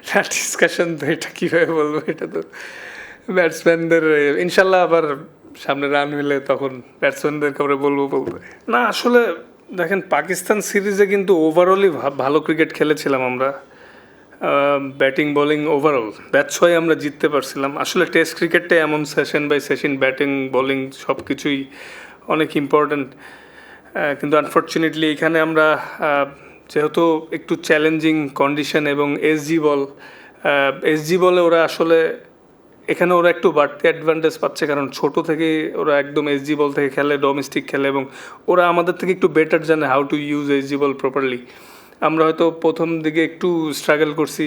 না ডিসকাশন তো এটা কীভাবে বলবো, এটা তো ব্যাটসম্যানদের ইনশাল্লাহ আবার সামনে রান হলে তখন ব্যাটসম্যানদেরকে আমরা বলবো। না আসলে দেখেন পাকিস্তান সিরিজে কিন্তু ওভারঅলই ভালো ক্রিকেট খেলেছিলাম আমরা, batting bowling overall, that's why আমরা জিততে পারছিলাম। আসলে টেস্ট ক্রিকেটটা এমন session by session batting bowling সব কিছুই অনেক ইম্পর্ট্যান্ট, কিন্তু আনফর্চুনেটলি এখানে আমরা যেহেতু একটু চ্যালেঞ্জিং কন্ডিশন এবং এসজি বলে ওরা আসলে এখানে ওরা একটু বাড়তি অ্যাডভান্টেজ পাচ্ছে, কারণ ছোট থেকেই ওরা একদম এসজি বল থেকে খেলে, ডোমেস্টিক খেলে, এবং ওরা আমাদের থেকে একটু বেটার জানে how to use SG ball properly. আমরা হয়তো প্রথম দিকে একটু স্ট্রাগল করছি,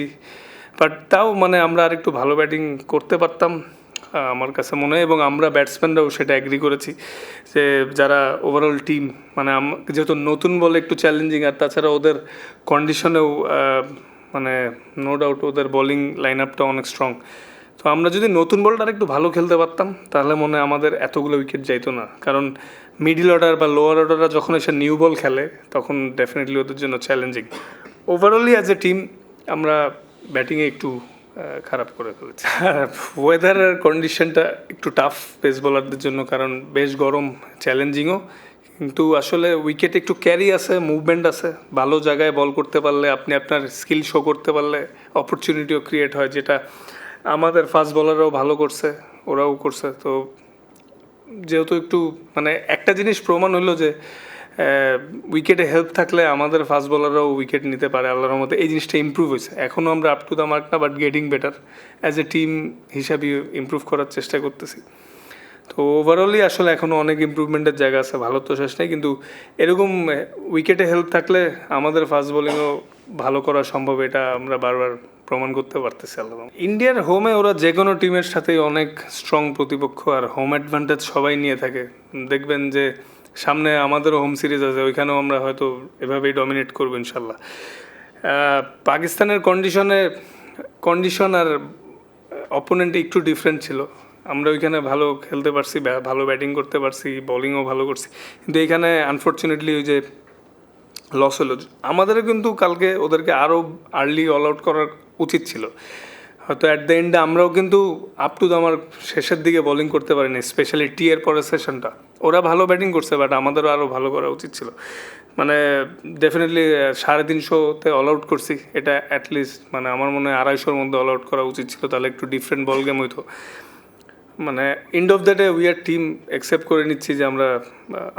বাট তাও মানে আমরা আর একটু ভালো ব্যাটিং করতে পারতাম আমার কাছে মনে হয়, এবং আমরা ব্যাটসম্যানরাও সেটা অ্যাগ্রি করেছি যে যারা ওভারঅল টিম মানে যেহেতু নতুন বলে একটু চ্যালেঞ্জিং, আর তাছাড়া ওদের কন্ডিশনেও মানে নো ডাউট ওদের বোলিং লাইন আপটা অনেক স্ট্রং। তো আমরা যদি নতুন বলটা একটু ভালো খেলতে পারতাম তাহলে মনে হয় আমাদের এতগুলো উইকেট যাইতো না, কারণ মিডল অর্ডার বা লোয়ার অর্ডাররা যখন এসে নিউ বল খেলে তখন ডেফিনেটলি ওদের জন্য challenging. Overally as a team আমরা ব্যাটিংয়ে একটু খারাপ করে ফেলেছি। ওয়েদারের কন্ডিশনটা একটু টাফ পেস বোলারদের জন্য, কারণ বেশ গরম, চ্যালেঞ্জিংও, কিন্তু আসলে উইকেট একটু ক্যারি আছে, মুভমেন্ট আছে, ভালো জায়গায় বল করতে পারলে আপনি আপনার স্কিল শো করতে পারলে অপরচুনিটিও ক্রিয়েট হয়, যেটা আমাদের ফাস্ট বোলাররাও ভালো করছে, ওরাও করছে। তো যেহেতু একটু মানে একটা জিনিস প্রমাণ হলো যে উইকেটে হেল্প থাকলে আমাদের ফাস্ট বোলাররাও উইকেট নিতে পারে আল্লাহর মধ্যে, এই জিনিসটা ইম্প্রুভ হয়েছে। এখনও আমরা আপ টু দ্য মার্ক না, but getting better as a team হিসাবে ইম্প্রুভ করার চেষ্টা করতেছি। তো ওভারঅলই আসলে এখনও অনেক ইম্প্রুভমেন্টের জায়গা আছে, ভালো তো শেষ নেই, কিন্তু এরকম উইকেটে হেল্প থাকলে আমাদের ফাস্ট বোলিংও ভালো করা সম্ভব, এটা আমরা বারবার প্রমাণ করতে পারতেছি আল্লাহ। ইন্ডিয়ার হোমে ওরা যে কোনো টিমের সাথেই অনেক স্ট্রং প্রতিপক্ষ, আর হোম অ্যাডভান্টেজ সবাই নিয়ে থাকে। দেখবেন যে সামনে আমাদেরও হোম সিরিজ আছে, ওইখানেও আমরা হয়তো এভাবেই ডমিনেট করবো ইনশাল্লাহ। পাকিস্তানের কন্ডিশন আর অপোনেন্ট একটু ডিফারেন্ট ছিল। আমরা ওইখানে ভালো খেলতে পারছি, ভালো ব্যাটিং করতে পারছি, বোলিংও ভালো করছি, কিন্তু এইখানে আনফর্চুনেটলি ওই যে লস হলো। আমাদেরও কিন্তু কালকে ওদেরকে আরও আর্লি অল আউট করার উচিত ছিল, হয়তো অ্যাট দ্য এন্ডে আমরাও কিন্তু আপ টু দ্য আমার শেষের দিকে বোলিং করতে পারিনি, স্পেশালি টি এর পরের সেশনটা ওরা ভালো ব্যাটিং করছে, বাট আমাদেরও আরও ভালো করা উচিত ছিল। মানে ডেফিনেটলি 350তে অল আউট করছি, এটা অ্যাটলিস্ট মানে আমার মনে হয় 250-র মধ্যে অল আউট করা উচিত ছিল, তাহলে একটু ডিফারেন্ট বল গেম হইতো। মানে end of the day we are team accept করে নিচ্ছি যে আমরা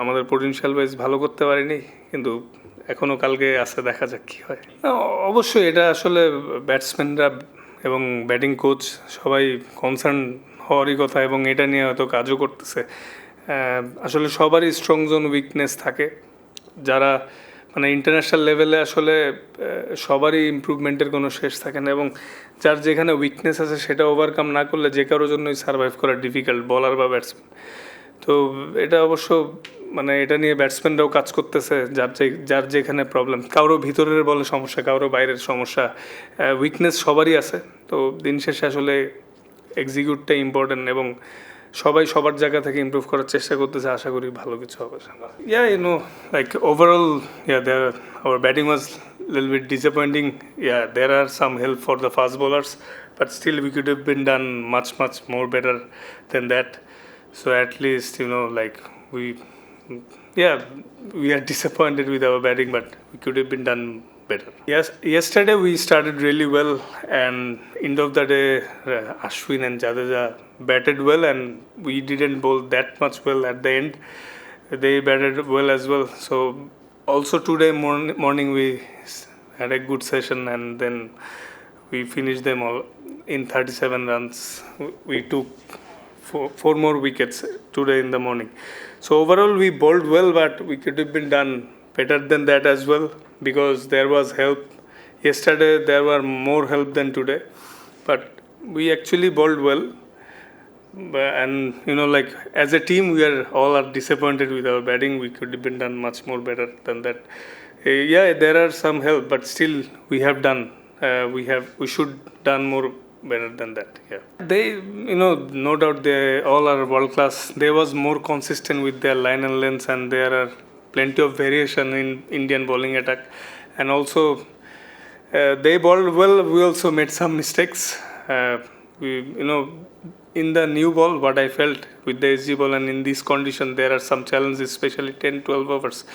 আমাদের পোটেনশিয়াল ওয়াইজ ভালো করতে পারিনি, কিন্তু এখনও কালকে আছে, দেখা যাক কী হয়। অবশ্যই এটা আসলে ব্যাটসম্যানরা এবং ব্যাটিং কোচ সবাই কনসার্ন হওয়ারই কথা, এবং এটা নিয়ে হয়তো কাজও করতেছে। আসলে সবারই স্ট্রং জোন উইকনেস থাকে, যারা মানে ইন্টারন্যাশনাল লেভেলে আসলে সবারই ইমপ্রুভমেন্টের কোনো শেষ থাকে না, এবং যার যেখানে উইকনেস আছে সেটা ওভারকাম না করলে যে কারোর জন্যই সার্ভাইভ করা ডিফিকাল্ট, বলার বা ব্যাটসম্যান। তো এটা অবশ্য মানে এটা নিয়ে ব্যাটসম্যানরাও কাজ করতেছে, যার যেখানে প্রবলেম, কারো ভিতরের বলে সমস্যা, কারো বাইরের সমস্যা, উইকনেস সবারই আছে। তো দিন শেষে আসলে এক্সিকিউটটা ইম্পর্টেন্ট, এবং সবাই সবার জায়গা থেকে ইমপ্রুভ করার চেষ্টা করতেছে, আশা করি ভালো কিছু হবে। Like overall our batting was a little bit disappointing. Yeah, there are some help for the fast bowlers, but still we could have been done much more better than that. So at least like we are disappointed with our batting, but we could have been done better. Yes, yesterday we started really well, and end of the day Ashwin and Jadeja batted well, and we didn't bowl that much well at the end. They batted well as well. So also today morning we had a good session, and then we finished them all in 37 runs. We took four more wickets today in the morning. So overall we bowled well, but we could have been done better than that as well, because there was help. Yesterday there were more help than today, but we actually bowled well. And like as a team we all are disappointed with our batting. We could have been done much more better than that. There are some help, but still we have done we should done more better than that. They no doubt they all are world class. They was more consistent with their line and lengths, and there are plenty of variation in Indian bowling attack. And also They bowled well. We also made some mistakes. In the new ball, what I felt with the SG ball and in this condition, there are some challenges, especially 10, 12 overs.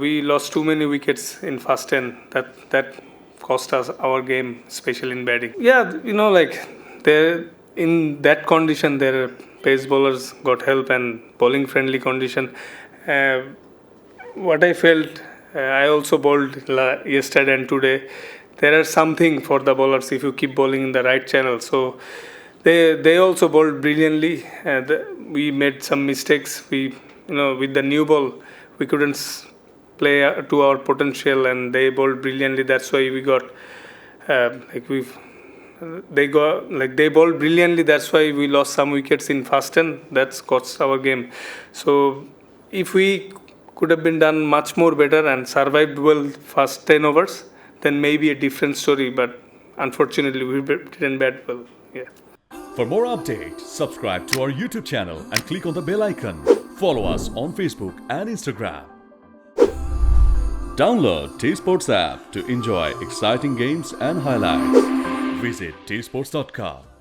We lost too many wickets in first 10. That cost us our game, especially in batting. Yeah, in that condition, their pace bowlers got help and bowling friendly condition. What I felt, I also bowled yesterday and today. There are something for the bowlers if you keep bowling in the right channel. So they also bowled brilliantly. We made some mistakes. With the new ball, we couldn't play to our potential, and they bowled brilliantly. That's why we got they bowled brilliantly. That's why we lost some wickets in first 10. That's cost our game. So if we could have been done much more better and survived well first 10 overs, then maybe a different story. But unfortunately, we didn't bat well. Yeah. For more updates, subscribe to our YouTube channel and click on the bell icon. Follow us on Facebook and Instagram. Download T Sports app to enjoy exciting games and highlights. Visit tsports.com.